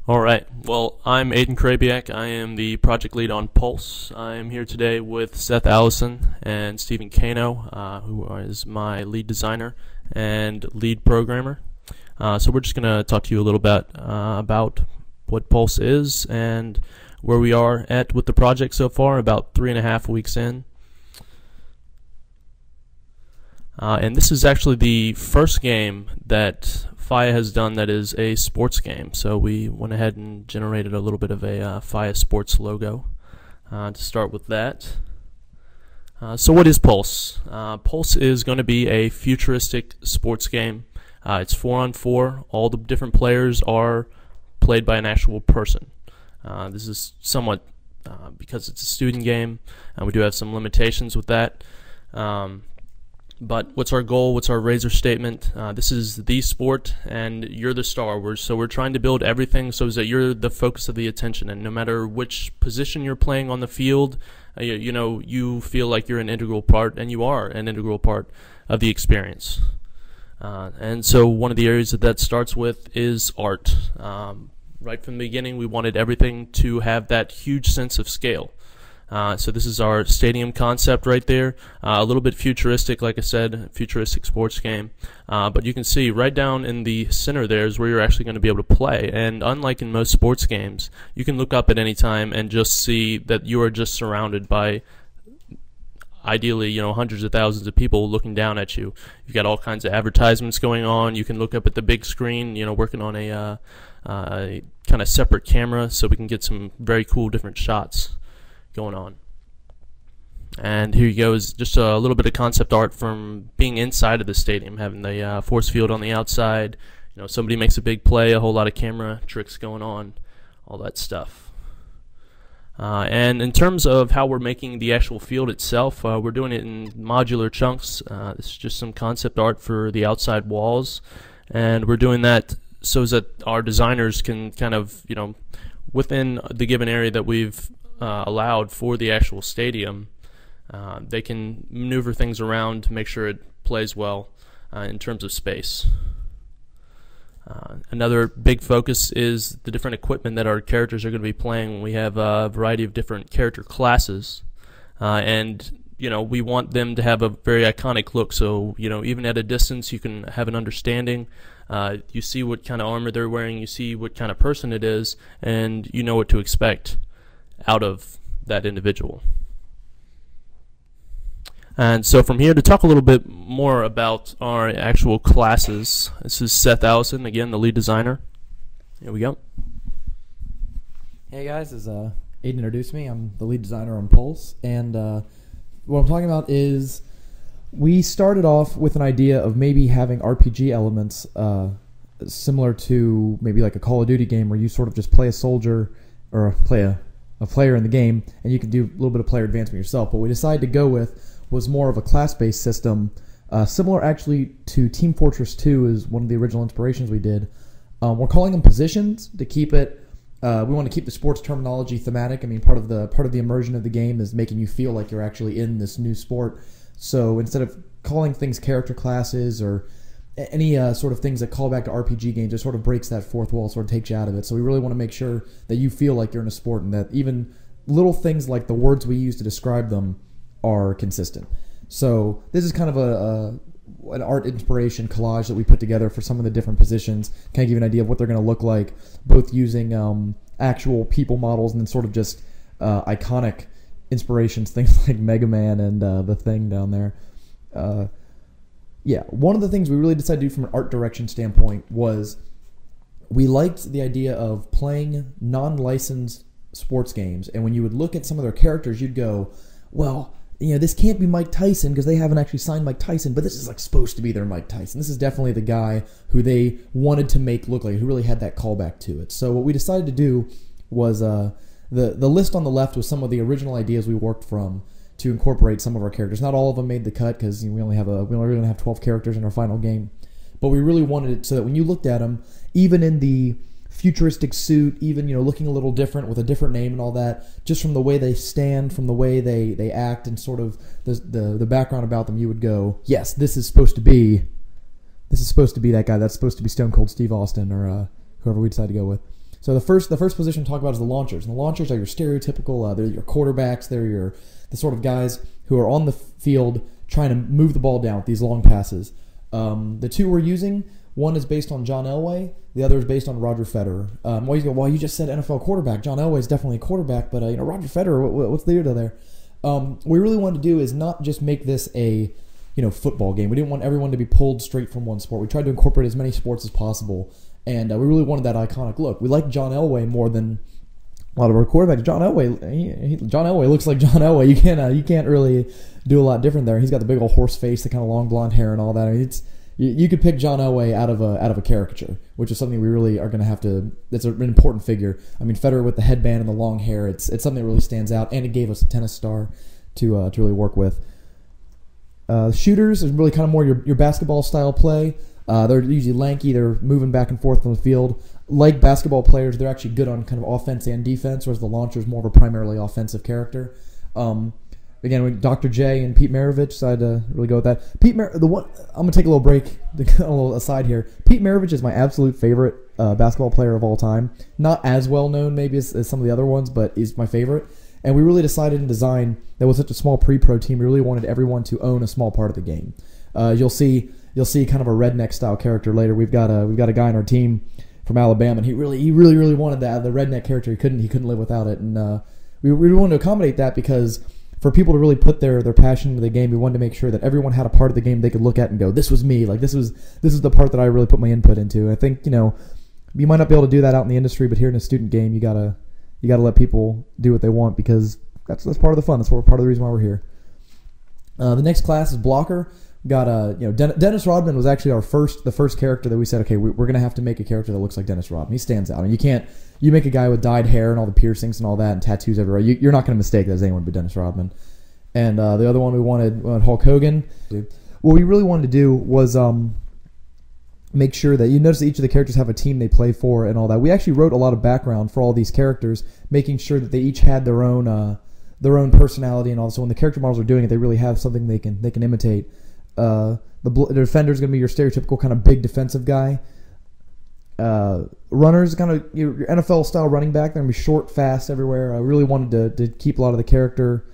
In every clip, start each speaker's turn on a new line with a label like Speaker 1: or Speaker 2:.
Speaker 1: All right. Well, I'm Aiden Krabiak. I am the project lead on Pulse. I am here today with Seth Allison and Stephen Kano, who is my lead designer and lead programmer. So we're just going to talk to you a little bit about what Pulse is and where we are at with the project so far, about 3.5 weeks in. And this is actually the first game that FIEA has done that is a sports game. So we went ahead and generated a little bit of a FIEA sports logo to start with that. So what is Pulse? Pulse is going to be a futuristic sports game. It's 4-on-4. All the different players are played by an actual person. This is somewhat, because it's a student game, and we do have some limitations with that. But what's our goal? What's our razor statement? This is the sport, and you're the star. So we're trying to build everything so that you're the focus of the attention, and no matter which position you're playing on the field, you feel like you're an integral part, and you are an integral part of the experience. And so one of the areas that starts with is art. Right from the beginning, we wanted everything to have that huge sense of scale. So this is our stadium concept right there. A little bit futuristic, like I said, futuristic sports game. But you can see right down in the center there is where you're actually going to be able to play. And unlike in most sports games, you can look up at any time and just see that you are just surrounded by, ideally, hundreds of thousands of people looking down at you. You've got all kinds of advertisements going on. You can look up at the big screen, working on a kind of separate camera so we can get some very cool different shots going on. And here you go is just a little bit of concept art from being inside of the stadium, having the force field on the outside. Somebody makes a big play, a whole lot of camera tricks going on, all that stuff. And in terms of how we're making the actual field itself, we're doing it in modular chunks. This is just some concept art for the outside walls, and we're doing that so that our designers can kind of, within the given area that we've allowed for the actual stadium, they can maneuver things around to make sure it plays well in terms of space. Another big focus is the different equipment that our characters are going to be playing. We have a variety of different character classes, and we want them to have a very iconic look. So even at a distance, you can have an understanding. You see what kind of armor they're wearing, you see what kind of person it is, and you know what to expect out of that individual. And so from here, to talk a little bit more about our actual classes, this is Seth Allison, again, the lead designer. Here we go.
Speaker 2: Hey guys, as Aiden introduced me, I'm the lead designer on Pulse, and what I'm talking about is we started off with an idea of maybe having RPG elements similar to maybe like a Call of Duty game where you sort of just play a soldier or play a player in the game, and you can do a little bit of player advancement yourself. What we decided to go with was more of a class-based system, similar actually to Team Fortress 2 is one of the original inspirations we did. We're calling them positions to keep it. We want to keep the sports terminology thematic. I mean, part of the immersion of the game is making you feel like you're actually in this new sport. So instead of calling things character classes or any sort of things that call back to RPG games, it sort of breaks that fourth wall, sort of takes you out of it. So we really want to make sure that you feel like you're in a sport, and that even little things like the words we use to describe them are consistent. So this is kind of an art inspiration collage that we put together for some of the different positions, kind of give you an idea of what they're going to look like, both using actual people models and then sort of just iconic inspirations, things like Mega Man and the Thing down there. Yeah, one of the things we really decided to do from an art direction standpoint was we liked the idea of playing non-licensed sports games, and when you would look at some of their characters, you'd go, well, this can't be Mike Tyson because they haven't actually signed Mike Tyson, but this is like supposed to be their Mike Tyson. This is definitely the guy who they wanted to make look like, who really had that callback to it. So what we decided to do was the list on the left was some of the original ideas we worked from to incorporate some of our characters. Not all of them made the cut because we only have 12 characters in our final game, but we really wanted it so that when you looked at them, even in the futuristic suit, even looking a little different with a different name and all that, just from the way they stand, from the way they act, and sort of the background about them, you would go, yes, this is supposed to be that guy. That's supposed to be Stone Cold Steve Austin or whoever we decide to go with. So the first position to talk about is the launchers. And the launchers are your stereotypical, they're your quarterbacks, they're the sort of guys who are on the field trying to move the ball down with these long passes. The two we're using, one is based on John Elway, the other is based on Roger Federer. Well, you just said NFL quarterback. John Elway is definitely a quarterback, but Roger Federer, what's the deal there? What we really wanted to do is not just make this a football game. We didn't want everyone to be pulled straight from one sport. We tried to incorporate as many sports as possible, and we really wanted that iconic look. We like John Elway more than a lot of our quarterbacks. John Elway looks like John Elway. You can't really do a lot different there. He's got the big old horse face, the kind of long blonde hair, and all that. I mean, you could pick John Elway out of a caricature, which is something we really are going to have to. It's an important figure. I mean, Federer with the headband and the long hair. It's something that really stands out, and it gave us a tennis star to really work with. Shooters is really kind of more your basketball style play. They're usually lanky. They're moving back and forth on the field. Like basketball players, they're actually good on kind of offense and defense, whereas the launcher is more of a primarily offensive character. Again, with Dr. J and Pete Maravich, so I had to really go with that. I'm going to take a little break, a little aside here. Pete Maravich is my absolute favorite basketball player of all time. Not as well known maybe as some of the other ones, but he's my favorite. And we really decided in design that with such a small pre-pro team, we really wanted everyone to own a small part of the game. You'll see kind of a redneck style character later. We've got a guy on our team from Alabama, and he really wanted that the redneck character. He couldn't live without it, and we wanted to accommodate that because for people to really put their passion into the game, we wanted to make sure that everyone had a part of the game they could look at and go, "This was me. Like this is the part that I really put my input into." I think you might not be able to do that out in the industry, but here in a student game, you gotta let people do what they want because that's part of the fun. That's part of the reason why we're here. The next class is blocker. Got Dennis Rodman was actually the first character that we said, okay, we're gonna have to make a character that looks like Dennis Rodman. He stands out. I mean, you make a guy with dyed hair and all the piercings and all that and tattoos everywhere. You're not gonna mistake that as anyone but Dennis Rodman. And the other one we wanted Hulk Hogan. What we really wanted to do was make sure that you notice that each of the characters have a team they play for and all that. We actually wrote a lot of background for all these characters, making sure that they each had their own personality and all. So when the character models are doing it, they really have something they can imitate. The defender is going to be your stereotypical kind of big defensive guy. Runners, kind of your NFL style running back. They're going to be short, fast everywhere. I really wanted to keep a lot of the character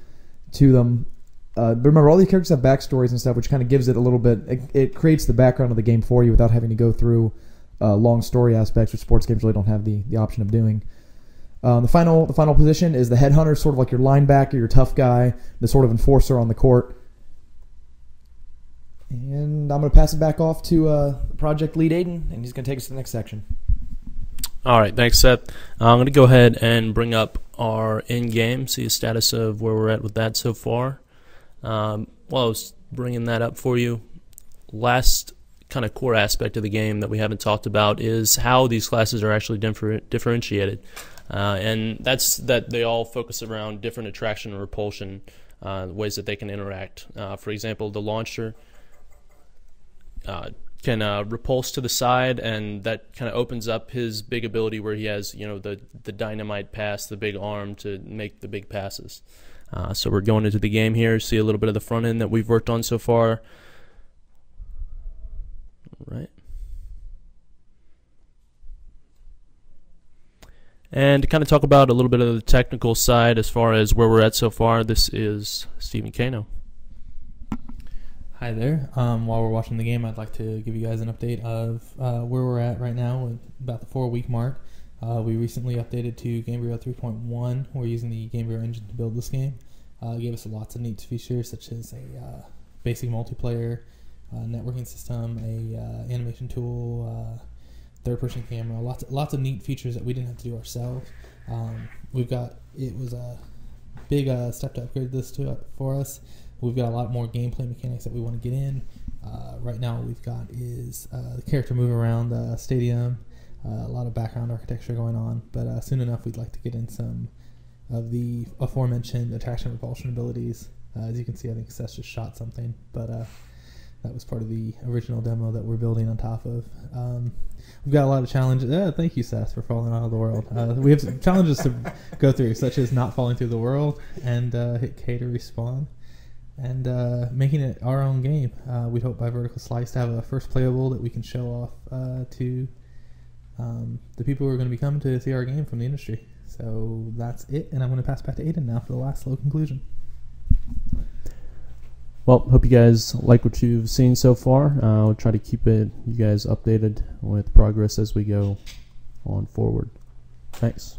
Speaker 2: to them. But remember, all these characters have backstories and stuff, which kind of gives it a little bit. It creates the background of the game for you without having to go through long story aspects, which sports games really don't have the option of doing. The final position is the headhunter, sort of like your linebacker, your tough guy, the sort of enforcer on the court. And I'm going to pass it back off to project lead Aiden, and he's going to take us to the next section.
Speaker 1: All right, thanks, Seth. I'm going to go ahead and bring up our in-game, see the status of where we're at with that so far. While I was bringing that up for you, last kind of core aspect of the game that we haven't talked about is how these classes are actually differentiated. And that's that they all focus around different attraction and repulsion, ways that they can interact. For example, the launcher can repulse to the side, and that kind of opens up his big ability where he has, the dynamite pass, the big arm to make the big passes. So we're going into the game here, see a little bit of the front end that we've worked on so far. All right. And to kind of talk about a little bit of the technical side as far as where we're at so far, this is Stephen Kano.
Speaker 3: Hi there. While we're watching the game, I'd like to give you guys an update of where we're at right now, with about the 4-week mark. We recently updated to Gamebryo 3.1. We're using the Gamebryo engine to build this game. It gave us lots of neat features, such as a basic multiplayer networking system, a animation tool, third-person camera, lots of neat features that we didn't have to do ourselves. It was a big step to upgrade this for us. We've got a lot more gameplay mechanics that we want to get in. Right now what we've got is the character move around the stadium, a lot of background architecture going on, but soon enough we'd like to get in some of the aforementioned attraction and repulsion abilities. As you can see, I think Seth just shot something, but that was part of the original demo that we're building on top of. We've got a lot of challenges. Thank you, Seth, for falling out of the world. We have some challenges to go through, such as not falling through the world and hit K to respawn. And making it our own game. We'd hope by Vertical Slice to have a first playable that we can show off to the people who are going to be coming to see our game from the industry. So that's it, and I'm going to pass back to Aiden now for the last slow conclusion.
Speaker 1: Well, hope you guys like what you've seen so far. I'll try to keep you guys updated with progress as we go on forward. Thanks.